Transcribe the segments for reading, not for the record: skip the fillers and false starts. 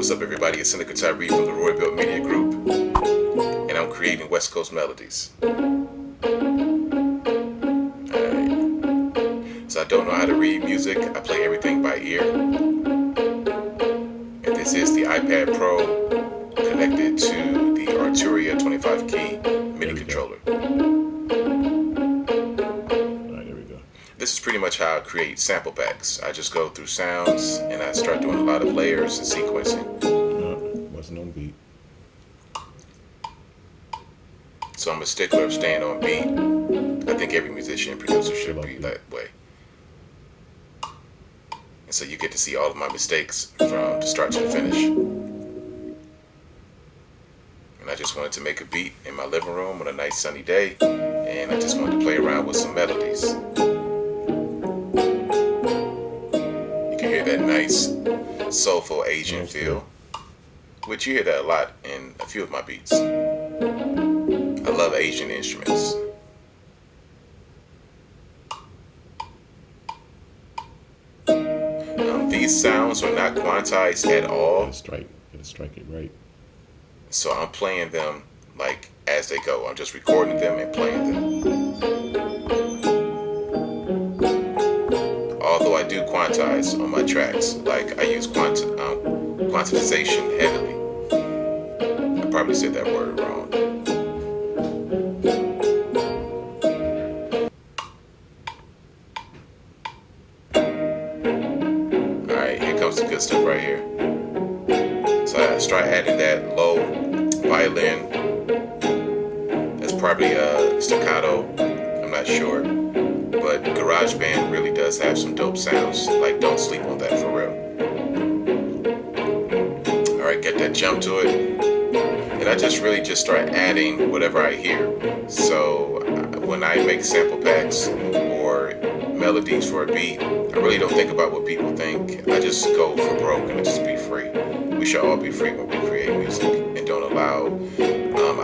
What's up, everybody? It's Seneca Tyree from the Roybuilt Media Group, and I'm creating West Coast Melodies. Alright. So I don't know how to read music. I play everything by ear. And this is the iPad Pro connected to the Arturia 25 key MIDI controller. This is pretty much how I create sample packs. I just go through sounds and I start doing a lot of layers and sequencing. Wasn't on beat. So I'm a stickler of staying on beat. I think every musician and producer should be that way. And so you get to see all of my mistakes from the start to the finish. And I just wanted to make a beat in my living room on a nice sunny day, and I just wanted to play around with some melodies. Hear that nice soulful Asian feel, which you hear that a lot in a few of my beats. I love Asian instruments. These sounds are not quantized at all. Gotta strike it right. So I'm playing them like as they go. I'm just recording them and playing them. Although I do quantize on my tracks, like I use quantization heavily. I probably said that word wrong. Alright, here comes the good stuff right here. So I start adding that low violin. That's probably a staccato, I'm not sure. But GarageBand really does have some dope sounds. Like, don't sleep on that for real. Alright, get that jump to it. And I just really start adding whatever I hear. So when I make sample packs or melodies for a beat, I really don't think about what people think. I just go for broke and just be free. We should all be free when we create music and don't allow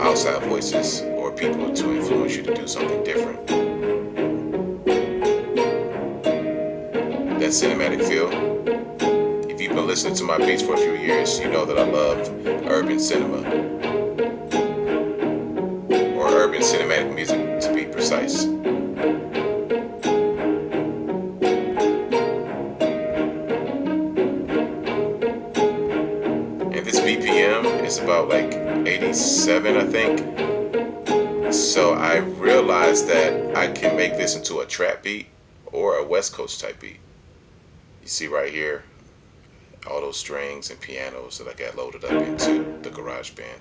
outside voices or people to influence you to do something different. That cinematic feel. If you've been listening to my beats for a few years, you know that I love urban cinema, or urban cinematic music to be precise. And this BPM is about like 87, I think. So I realized that I can make this into a trap beat or a West Coast type beat. You see right here, all those strings and pianos that I got loaded up into the GarageBand.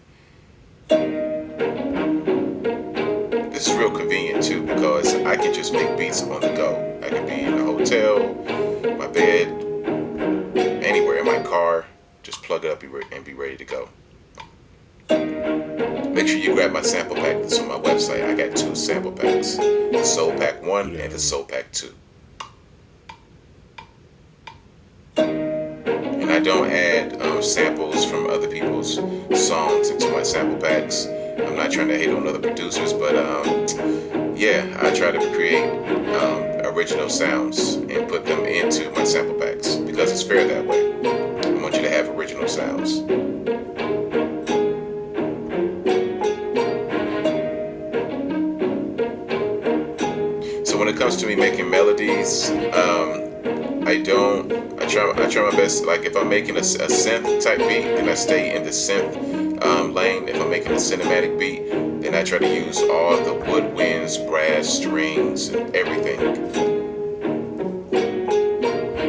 This is real convenient too because I can just make beats on the go. I can be in a hotel, my bed, anywhere in my car, just plug it up and be ready to go. Make sure you grab my sample pack that's on my website. I got 2 sample packs, the Soul Pack 1 and the Soul Pack 2. And I don't add samples from other people's songs into my sample packs. I'm not trying to hate on other producers, but yeah, I try to create original sounds and put them into my sample packs because it's fair that way. I want you to have original sounds. So when it comes to me making melodies, I try my best. Like if I'm making a synth type beat, then I stay in the synth lane. If I'm making a cinematic beat, then I try to use all the woodwinds, brass, strings, and everything.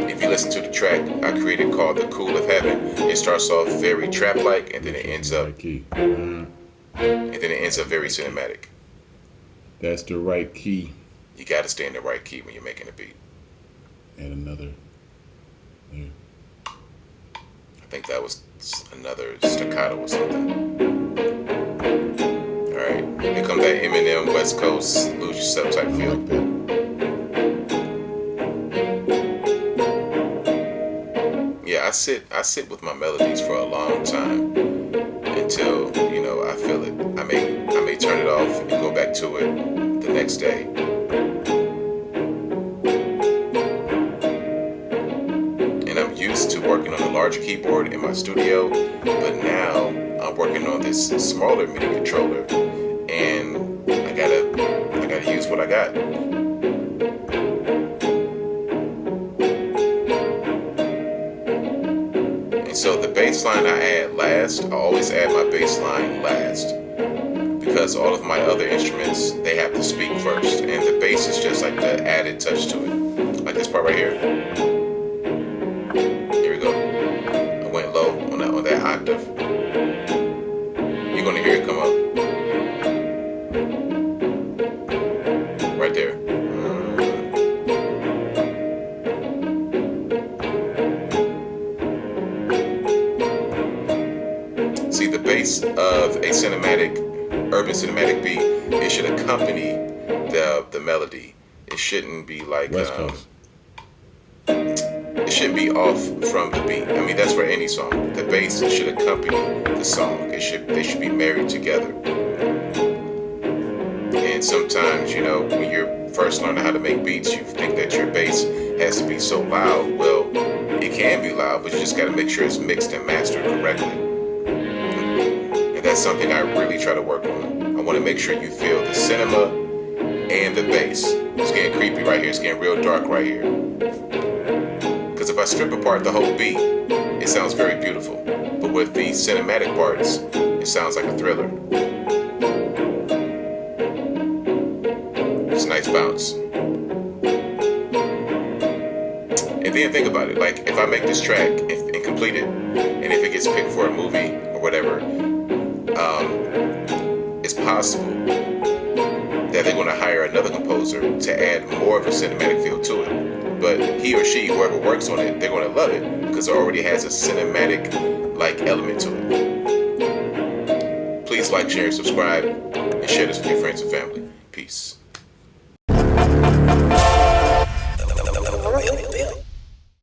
If you listen to the track I created called "The Cool of Heaven," it starts off very trap-like, and then it ends up, very cinematic. That's the right key. You got to stay in the right key when you're making a beat. And another. Yeah. I think that was another staccato or something. Alright, here comes that Eminem West Coast lose yourself type feel. Like that. Yeah, I sit with my melodies for a long time until, I feel it. I may turn it off and go back to it the next day. And I'm used to working on a larger keyboard in my studio, but now I'm working on this smaller MIDI controller, and I gotta use what I got. And so the bass line I add last, I always add my bass line last, because all of my other instruments, they have to speak first, and the bass is just like the added touch to it. Like this part right here. Here we go. I went low on that octave. You're gonna hear it come up. Right there. See, the bass of a urban cinematic beat, it should accompany the melody. It shouldn't be like West Coast. It shouldn't be off from the beat. I mean, that's for any song. The bass should accompany the song. They should be married together. And sometimes, when you're first learning how to make beats, you think that your bass has to be so loud. Well, it can be loud, but you just got to make sure it's mixed and mastered correctly. And that's something I really try to work on. I want to make sure you feel the cinema and the bass. It's getting creepy right here. It's getting real dark right here. Because if I strip apart the whole beat, it sounds very beautiful. But with the cinematic parts, it sounds like a thriller. It's a nice bounce. And then think about it. Like, if I make this track and complete it, and if it gets picked for a movie or whatever, it's possible that they're going to hire another composer to add more of a cinematic feel to it. But he or she, whoever works on it, they're going to love it because it already has a cinematic element to it. Please like, share, subscribe, and share this with your friends and family. Peace.